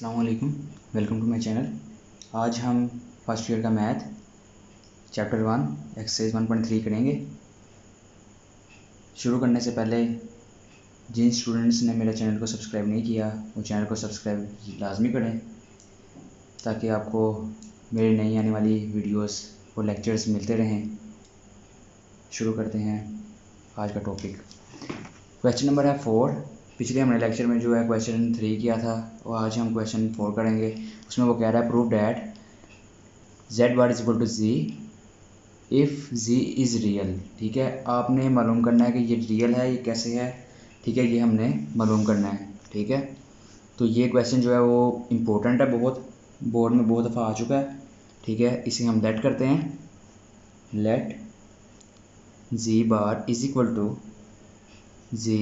अस्सलाम वालेकुम, welcome to my channel. आज हम फर्स्ट ईयर का मैथ चैप्टर 1 एक्सरसाइज 1.3 करेंगे। शुरू करने से पहले जिन स्टूडेंट्स ने मेरे चैनल को सब्सक्राइब नहीं किया वो चैनल को सब्सक्राइब लाजमी करें ताकि आपको मेरी नई आने वाली वीडियोस और लेक्चर्स मिलते रहें। शुरू करते हैं आज का टॉपिक। क्वेश्चन नंबर है 4। पिछले हमने लेक्चर में जो है क्वेश्चन 3 किया था और आज हम क्वेश्चन 4 करेंगे। उसमें वो कह रहा है prove that z bar is equal to z if z is real. ठीक है, आपने मालूम करना है कि ये रियल है, ये कैसे है। ठीक है, ये हमने मालूम करना है। ठीक है, तो ये क्वेश्चन जो है वो इम्पोर्टेंट है, बहुत बोर्ड में बहुत दफ़ा आ चुका है। ठीक है, इसे हम लेट करते हैं। Let z bar is equal to z।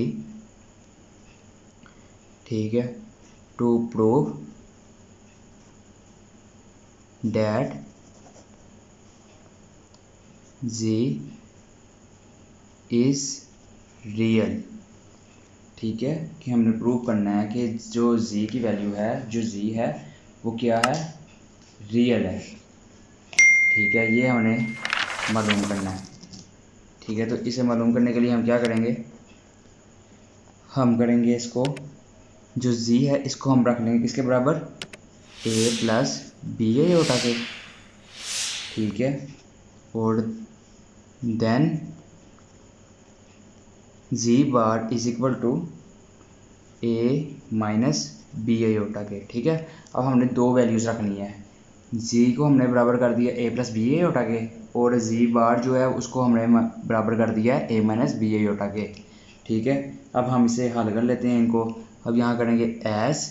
ठीक है, to prove that z is real. ठीक है, कि हमने प्रूव करना है कि जो z की वैल्यू है, जो z है वो क्या है, रियल है। ठीक है, ये हमने मालूम करना है। ठीक है, तो इसे मालूम करने के लिए हम क्या करेंगे, हम करेंगे इसको, जो z है इसको हम रख लेंगे किसके बराबर, a प्लस बी ए होता के। ठीक है, और then z bar is equal to a minus B ए होता के। ठीक है, अब हमने दो वैल्यूज़ रखनी है। z को हमने बराबर कर दिया a प्लस बी ए होता के, और z बार जो है उसको हमने बराबर कर दिया है a माइनस बी ए होता के। ठीक है, अब हम इसे हल कर लेते हैं इनको। अब यहाँ करेंगे as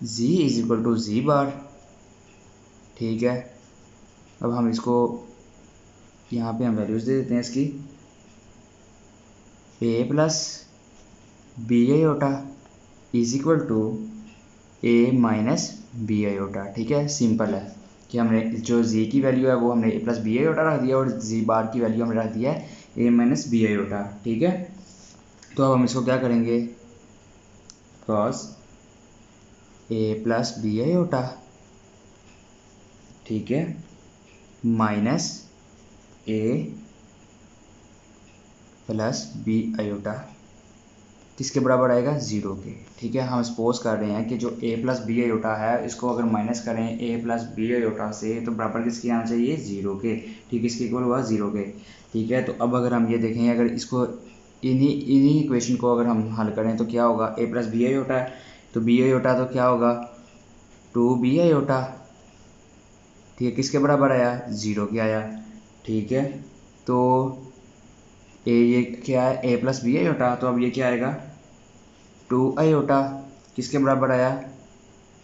z is equal to z bar. ठीक है, अब हम इसको यहाँ पे हम वैल्यूज़ दे देते हैं इसकी, a प्लस बी ए होता is equal to a minus b iota. ठीक है, सिंपल है कि हमने जो z की वैल्यू है वो हमने a प्लस बी आई ओटा रख दिया और z बार की वैल्यू हमने रख दिया है a minus b iota. ठीक है, तो अब हम इसको क्या करेंगे, cos a plus b iota, ठीक है, minus a plus b iota किसके बराबर आएगा, ज़ीरो के। ठीक है, हम सपोज कर रहे हैं कि जो a प्लस बी आयोटा है इसको अगर माइनस करें a प्लस बी आयोटा से तो बराबर किसके आना चाहिए, ज़ीरो के। ठीक है, इसके इक्वल हुआ ज़ीरो के। ठीक है, तो अब अगर हम ये देखें, अगर इसको इन्हीं इक्वेशन को अगर हम हल करें तो क्या होगा, a प्लस बी आयोटा है तो बी आयोटा तो क्या होगा, टू बी आयोटा। ठीक है, किसके बराबर आया, ज़ीरो के आया। ठीक है, तो ये क्या है, a प्लस बी आयोटा, तो अब ये क्या आएगा, टू आयोटा किसके बराबर आया,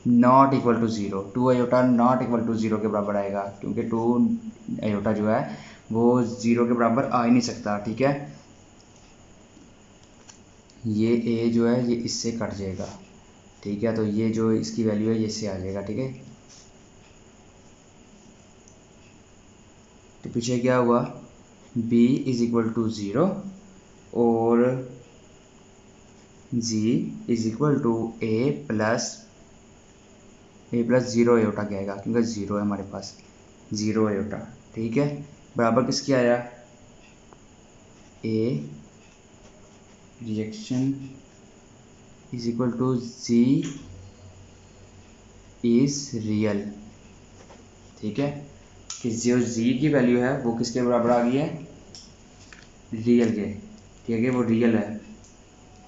not equal to zero. Two iota not equal to zero के बराबर आएगा क्योंकि टू आयोटा जो है वो ज़ीरो के बराबर आ ही नहीं सकता। ठीक है, ये a जो है ये इससे कट जाएगा। ठीक है, तो ये जो इसकी वैल्यू है ये इससे आ जाएगा। ठीक है, तो पीछे क्या हुआ, b is equal to zero और g is equal to a plus zero iota क्या आएगा, क्योंकि ज़ीरो है हमारे पास, ज़ीरो आयोटा। ठीक है, बराबर किसके आया, a rejection is equal to z is real. ठीक है, कि जो z की वैल्यू है वो किसके बराबर आ गई है, रियल के। ठीक है, वो रियल है।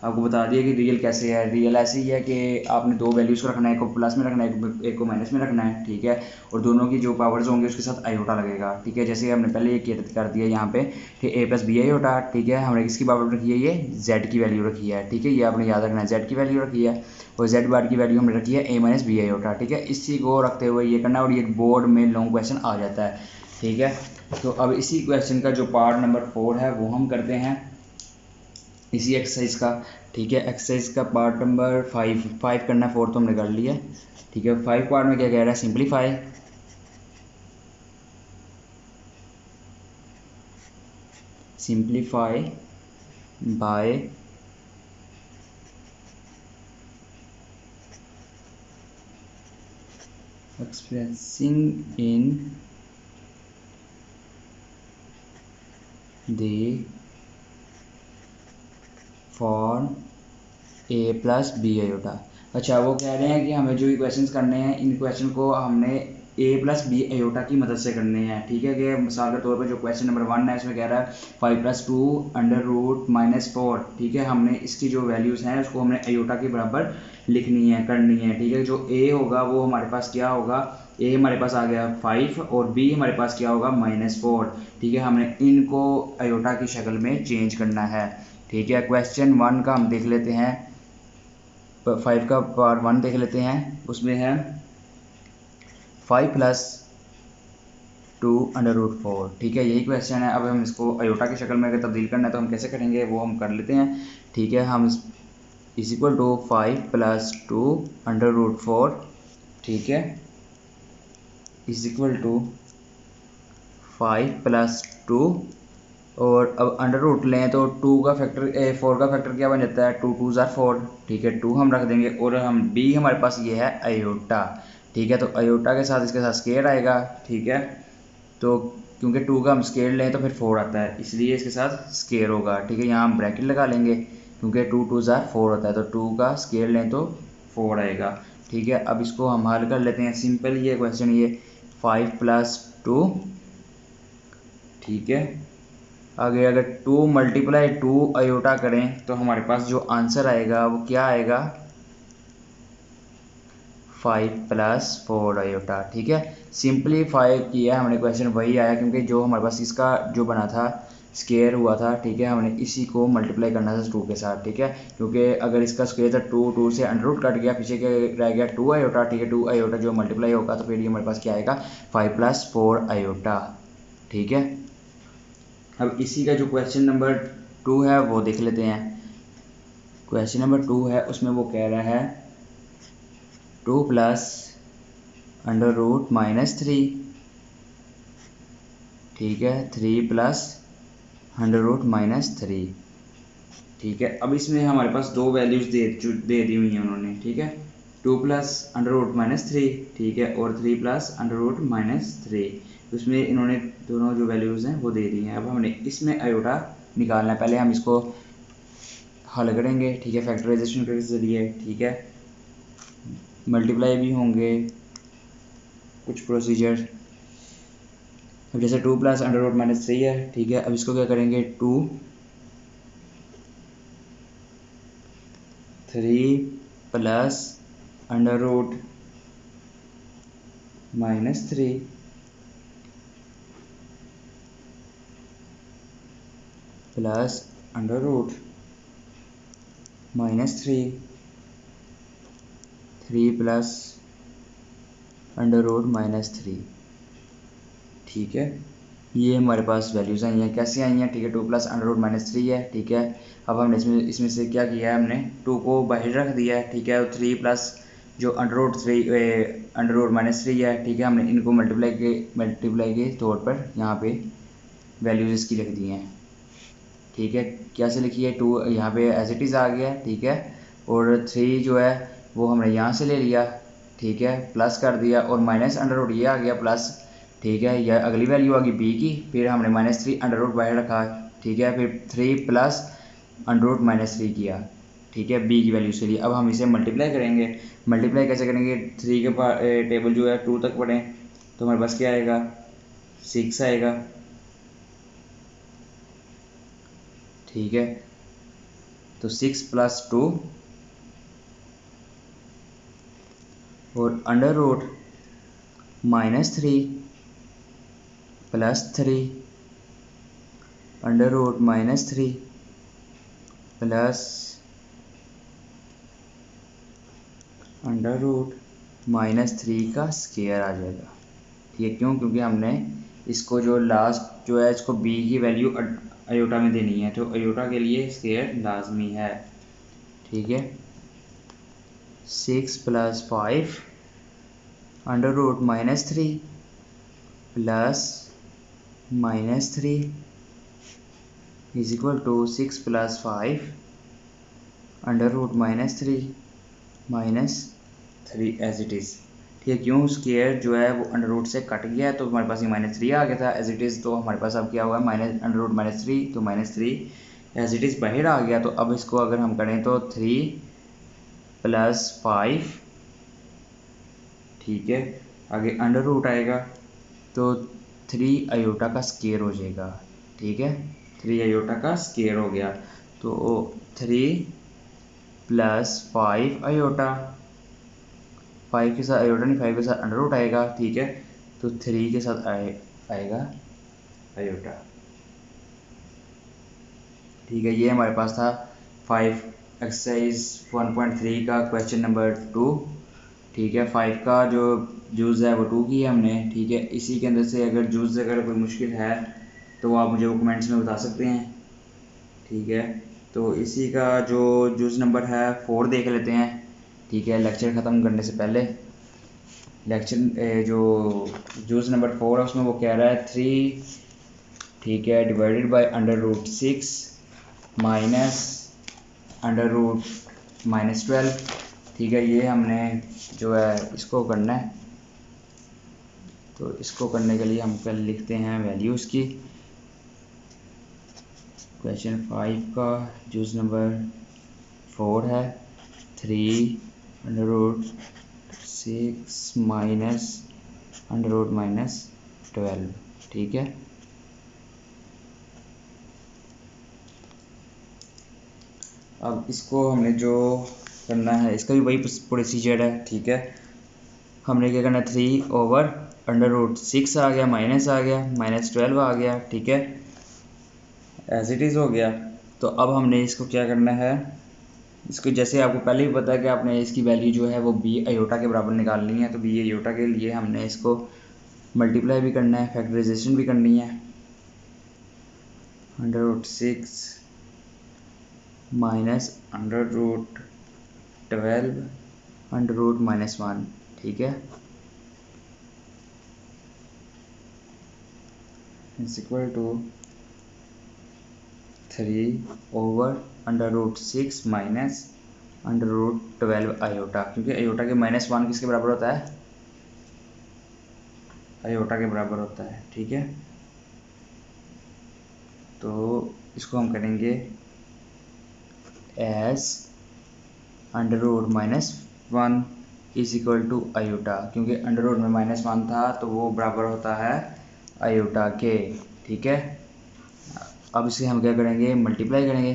आपको बता दिया कि रियल कैसे है। रियल ऐसे ही है कि आपने दो वैल्यूज़ को रखना है, एक को प्लस में रखना है, एक को माइनस में रखना है। ठीक है, और दोनों की जो पावर्स होंगे उसके साथ आयोटा लगेगा। ठीक है, जैसे हमने पहले ये कर दिया यहाँ पे कि a प्लस बी आयोटा। ठीक है, हमने किसकी पावर रखी है, ये z की वैल्यू रखी है। ठीक है, ये आपने याद रखना है, z की वैल्यू रखी है और z बार की वैल्यू हमने रखी है a माइनस बी आयोटा। ठीक है, इसी को रखते हुए ये करना, और ये बोर्ड में लॉन्ग क्वेश्चन आ जाता है। ठीक है, तो अब इसी क्वेश्चन का जो पार्ट नंबर 4 है वो हम करते हैं इसी एक्सरसाइज का। ठीक है, एक्सरसाइज का पार्ट नंबर 5 करना है, 4 तो हमने कर लिया। ठीक है, 5 पार्ट में क्या कह रहा है, simplify by expressing in the form a plus b iota. अच्छा, वो कह रहे हैं कि हमें जो इक्वेशंस करने हैं, इन क्वेश्चन को हमने a प्लस बी आयोटा की मदद से करने हैं। ठीक है, कि मिसाल के तौर पर जो क्वेश्चन नंबर 1 है, इसमें कह रहा है 5 प्लस 2 अंडर रूट माइनस 4। ठीक है, हमने इसकी जो वैल्यूज़ हैं उसको हमने आयोटा के बराबर लिखनी है, करनी है। ठीक है, जो a होगा वो हमारे पास क्या होगा, a हमारे पास आ गया 5 और b हमारे पास क्या होगा -4। ठीक है, हमने इनको आयोटा की शक्ल में चेंज करना है। ठीक है, क्वेश्चन 1 का हम देख लेते हैं, 5 का पार्ट 1 देख लेते हैं। उसमें है 5 प्लस 2 अंडर रूट 4। ठीक है, यही क्वेश्चन है। अब हम इसको आयोटा की शक्ल में अगर तब्दील करना है तो हम कैसे करेंगे, वो हम कर लेते हैं। ठीक है, हम is equal to 5 plus 2 under root 4। ठीक है, इज इक्वल टू 5 प्लस 2, और अब अंडर रूट लें तो 2 का फैक्टर 4 का फैक्टर क्या बन जाता है, 2 2 ज़ार 4। ठीक है, 2 हम रख देंगे, और हम b हमारे पास ये है आयोटा। ठीक है, तो आयोटा के साथ इसके साथ स्केयर आएगा। ठीक है, तो क्योंकि 2 का हम स्केयर लें तो फिर 4 आता है, इसलिए इसके साथ स्केयर होगा। ठीक है, यहाँ हम ब्रैकेट लगा लेंगे क्योंकि 2 2 ज़ार 4 होता है, तो 2 का स्केयर लें तो 4 आएगा। ठीक है, अब इसको हम हल कर लेते हैं। सिंपल ये क्वेश्चन, ये 5 प्लस 2। ठीक है, आगे अगर 2 मल्टीप्लाई 2 आयोटा करें तो हमारे पास जो आंसर आएगा वो क्या आएगा, 5 प्लस 4 आयोटा। ठीक है, सिंपलीफाई किया हमने, क्वेश्चन वही आया क्योंकि जो हमारे पास इसका जो बना था, स्केयर हुआ था। ठीक है, हमने इसी को मल्टीप्लाई करना था 2 के साथ। ठीक है, क्योंकि अगर इसका स्केयर था 2, 2 से अंडर रूट कट गया, पीछे के रह गया 2 आयोटा। ठीक है, 2 आयोटा जो मल्टीप्लाई होगा तो फिर ये हमारे पास क्या आएगा, 5 प्लस 4 आयोटा। ठीक है, अब इसी का जो क्वेश्चन नंबर 2 है वो देख लेते हैं। क्वेश्चन नंबर 2 है, उसमें वो कह रहा है 2 प्लस अंडर रूट -3। ठीक है, 3 प्लस अंडर रूट -3। ठीक है, अब इसमें हमारे पास दो वैल्यूज़ दे दी हुई हैं उन्होंने। ठीक है, 2 प्लस अंडर रूट -3। ठीक है, और 3 प्लस अंडर रूट -3, उसमें इन्होंने दोनों जो वैल्यूज़ हैं वो दे दी हैं। अब हमने इसमें आयोटा निकालना है, पहले हम इसको हल करेंगे। ठीक है, फैक्टराइजेशन के जरिए। ठीक है, मल्टीप्लाई भी होंगे कुछ प्रोसीजर। अब जैसे 2 प्लस अंडर रूट -3 है। ठीक है, अब इसको क्या करेंगे, 2 3 plus under root -3 plus under root -3, 3 plus under root -3। ठीक है, ये हमारे पास वैल्यूज़ आई हैं, कैसे आई हैं। ठीक है, 2 प्लस अंडर रूट -3 है। ठीक है, अब हमने इसमें से क्या किया है, हमने 2 को बाहर रख दिया है। ठीक है, और 3 प्लस जो अंडर रूट -3 है। ठीक है, हमने इनको मल्टीप्लाई के तौर पर यहाँ पे वैल्यूज़ इसकी रख दी हैं। ठीक है, कैसे लिखी है, 2 यहाँ पे एज इट इज़ आ गया। ठीक है, और 3 जो है वो हमने यहाँ से ले लिया। ठीक है, प्लस कर दिया, और माइनस अंडर रूट ये आ गया प्लस। ठीक है, यह अगली वैल्यू आ गई b की, फिर हमने -3 अंडर रूट बाहर रखा। ठीक है, फिर 3 प्लस अंडर रूट -3 किया। ठीक है, b की वैल्यू से लिए। अब हम इसे मल्टीप्लाई करेंगे। मल्टीप्लाई कैसे करेंगे, 3 के टेबल जो है 2 तक पढ़ें तो हमारे पास क्या आएगा, 6 आएगा। ठीक है, तो 6 प्लस 2 और under root -3 plus 3 under root -3 plus under root -3 का स्केयर आ जाएगा। ठीक है, क्यों, क्योंकि हमने इसको जो लास्ट जो है इसको b की वैल्यू आयोटा में देनी है, तो आयोटा के लिए स्केयर लाजमी है। ठीक है, 6 plus 5 under root -3 plus -3 is equal to 6 plus 5 under root -3 -3 as it is. ये क्यों, स्क्वायर जो है वो अंडर रूट से कट गया है तो हमारे पास ये -3 आ गया था एज इट इज़। तो हमारे पास अब क्या हुआ, माइनस अंडर रूट -3, तो -3 एज इट इज़ बाहर आ गया। तो अब इसको अगर हम करें तो 3 + 5, ठीक है, आगे अंडर रूट आएगा तो 3 आयोटा का स्क्वायर हो जाएगा, ठीक है, 3 आयोटा का स्क्वायर हो गया। तो 3 + 5 आयोटा, 5 के साथ आयोटा नहीं, 5 के साथ अंडर रूट आएगा, ठीक है, तो 3 के साथ आएगा आयोटा, ठीक है। ये हमारे पास था 5 एक्सरसाइज 1.3 का क्वेश्चन नंबर 2, ठीक है। 5 का जो जूज़ है वो 2 की है हमने, ठीक है। इसी के अंदर से अगर जूज़ अगर कोई मुश्किल है तो आप मुझे वो कमेंट्स में बता सकते हैं, ठीक है। तो इसी का जो जूज़ नंबर है 4 देख लेते हैं, ठीक है, लेक्चर ख़त्म करने से पहले। लेक्चर जो जूज़ नंबर 4 है उसमें वो कह रहा है 3, ठीक है, divided by under root 6 minus under root -12, ठीक है। ये हमने जो है इसको करना है, तो इसको करने के लिए हम कल लिखते हैं वैल्यूज़ की। क्वेश्चन 5 का जूज़ नंबर 4 है 3 under root 6 minus under root -12, ठीक है। अब इसको हमने जो करना है इसका भी वही प्रोसीजर है, ठीक है। हमने क्या करना है, 3 ओवर अंडर रूट 6 आ गया, माइनस आ गया, -12 आ गया, ठीक है, एज इट इज़ हो गया। तो अब हमने इसको क्या करना है, इसको जैसे आपको पहले ही पता है कि आपने इसकी वैल्यू जो है वो b आयोटा के बराबर निकालनी है। तो b आयोटा के लिए हमने इसको मल्टीप्लाई भी करना है, फैक्टराइजेशन भी करनी है। Under root 6 minus under root 12 under root -1, ठीक है, is equal to 3 over under root 6 minus under root 12 iota, क्योंकि आयोटा के -1 किसके बराबर होता है, आयोटा के बराबर होता है, ठीक है। तो इसको हम करेंगे as under root -1 is equal to iota, क्योंकि अंडर रूट में -1 था तो वो बराबर होता है आयोटा के, ठीक है। अब इसे हम क्या करेंगे, मल्टीप्लाई करेंगे,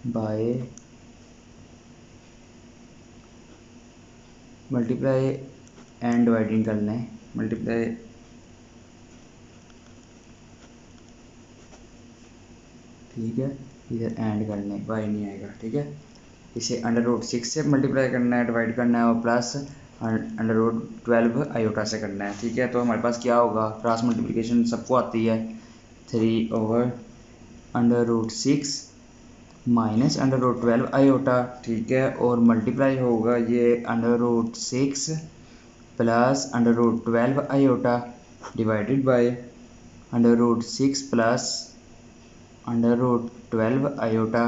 बाय मल्टीप्लाई एंड डिवाइडिंग कर लें, मल्टीप्लाई ठीक है, इधर एंड कर लें, बाय नहीं आएगा, ठीक है। इसे अंडर रूट 6 से मल्टीप्लाई करना है, डिवाइड करना है, और प्लस अंडर रूट 12 आयोटा से करना है, ठीक है। तो हमारे पास क्या होगा, क्रॉस मल्टीप्लिकेशन सबको आती है, 3 over under root 6 minus under root 12 iota, ठीक है, और मल्टीप्लाई होगा ये under root 6 plus under root 12 iota divided by under root 6 plus under root 12 iota,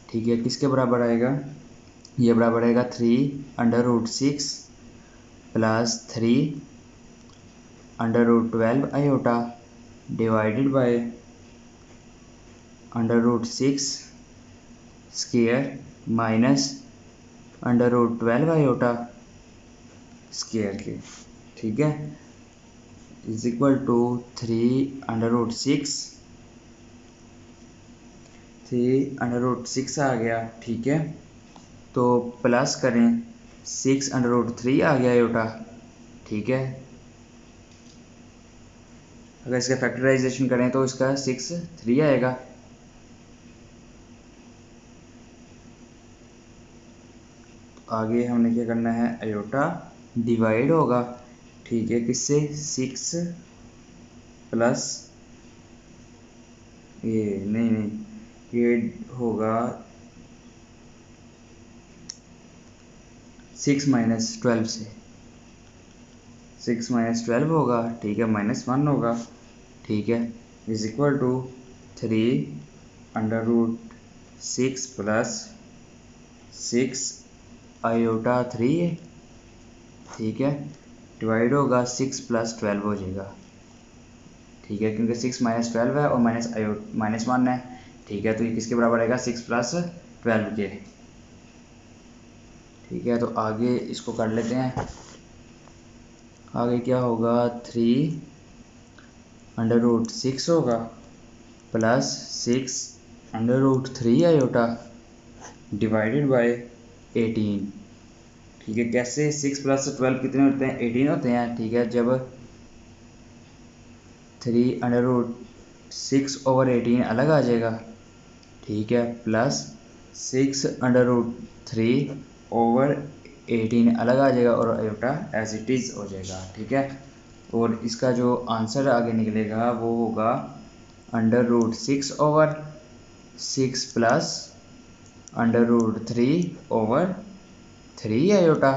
ठीक है। किसके बराबर आएगा, ये बराबर आएगा 3 under root 6 plus 3 under root 12 iota divided by under root 6 square minus under root 12 iota square के, ठीक है, is equal to 3 under root 6, 3 under root 6 आ गया, ठीक है। तो प्लस करें 6 अंडर रूट 3 आ गया आयोटा, ठीक है। अगर इसका फैक्टराइजेशन करें तो इसका 6 3 आएगा, आगे हमने क्या करना है, आयोटा डिवाइड होगा, ठीक है, किससे, 6 प्लस ये नहीं ये होगा 6 माइनस 12 से, 6 माइनस 12 होगा, ठीक है, -1 होगा, ठीक है, is equal to 3√6 plus 6 iota 3 है, ठीक है, डिवाइड होगा 6 प्लस 12 हो जाएगा, ठीक है, क्योंकि 6 माइनस 12 है और माइनस 1 है, ठीक है, तो ये किसके बराबर आएगा 6 प्लस 12 के, ठीक है। तो आगे इसको कर लेते हैं, आगे क्या होगा 3√6 होगा प्लस 6√3 आयोटा डिवाइडेड बाय 18, ठीक है। कैसे 6 प्लस 12 कितने होते हैं 18 होते हैं, ठीक है। जब 3√6/18 अलग आ जाएगा, ठीक है, प्लस 6√3/18 अलग आ जाएगा और आयोटा एज इट इज़ हो जाएगा, ठीक है। और इसका जो आंसर आगे निकलेगा वो होगा √6/6 प्लस √3/3 आयोटा,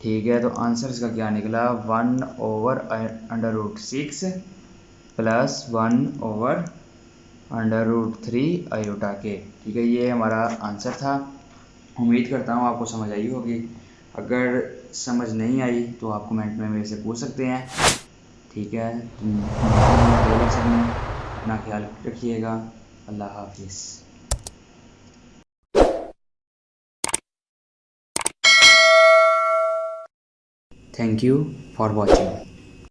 ठीक है। तो आंसर इसका क्या निकला 1/√6 प्लस 1/√3 आयोटा के, ठीक है। ये हमारा आंसर था। उम्मीद करता हूँ आपको समझ आई होगी। अगर समझ नहीं आई तो आप कमेंट में मेरे से पूछ सकते हैं, ठीक है। अगले लेक्चर में अपना ख्याल रखिएगा। अल्लाह हाफिज़। Thank you for watching.